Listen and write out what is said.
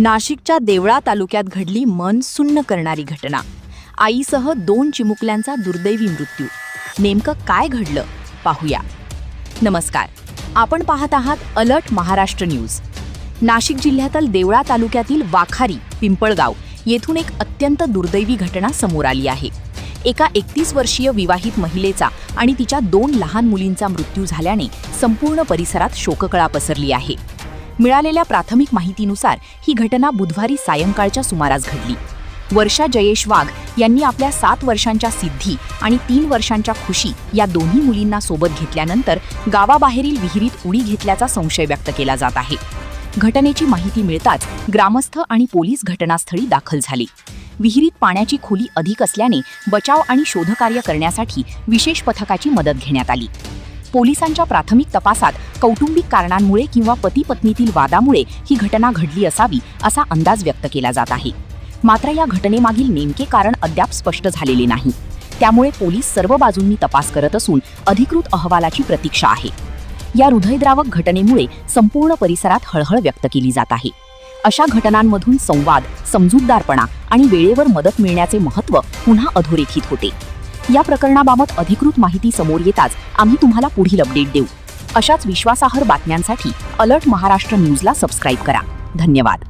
नाशिकच्या देवळा तालुक्यात घडली मन सुन्न करणारी घटना. आईसह 2 चिमुकल्यांचा दुर्दैवी मृत्यू. नेमकं काय घडलं पाहूया. नमस्कार, आपण पाहत आहात अलर्ट महाराष्ट्र न्यूज. नाशिक जिल्ह्यातील देवळा तालुक्यातील वाखारी पिंपळगाव येथून एक अत्यंत दुर्दैवी घटना समोर आली आहे. एका 31 वर्षीय विवाहित महिलेचा आणि तिच्या 2 लहान मुलींचा मृत्यू झाल्याने संपूर्ण परिसरात शोककळा पसरली आहे. मिळालेल्या प्राथमिक माहितीनुसार ही घटना बुधवारी सायंकाळच्या सुमारास घडली. वर्षा जयेश वाघ यांनी आपल्या 7 वर्षांच्या सिद्धी आणि 3 वर्षांच्या खुशी या दोन्ही मुलींना सोबत घेतल्यानंतर गावाबाहेरील विहिरीत उडी घेतल्याचा संशय व्यक्त केला जात आहे. घटनेची माहिती मिळताच ग्रामस्थ आणि पोलीस घटनास्थळी दाखल झाले. विहिरीत पाण्याची खोली अधिक असल्याने बचाव आणि शोधकार्य करण्यासाठी विशेष पथकाची मदत घेण्यात आली. पोलिसांच्या प्राथमिक तपासात कौटुंबिक कारणांमुळे किंवा पती-पत्नीतील वादामुळे ही घटना घडली असावी असा अंदाज व्यक्त केला जात आहे. मात्र या घटनेमागील नेमके कारण अद्याप स्पष्ट झालेले नाही. त्यामुळे पोलीस सर्व बाजूंनी तपास करत असून अधिकृत अहवालाची प्रतीक्षा आहे. या हृदयद्रावक घटनेमुळे संपूर्ण परिसरात हळहळ व्यक्त केली जात आहे. अशा घटनांमधून संवाद, समजूतदारपणा आणि वेळेवर मदत मिळण्याचे महत्त्व पुन्हा अधोरेखित होते. या प्रकरणाबाबत अधिकृत माहिती समोर येताच आम्ही तुम्हाला पुढील अपडेट देऊ. अशाच विश्वासार्ह बातम्यांसाठी अलर्ट महाराष्ट्र न्यूजला सबस्क्राईब करा. धन्यवाद.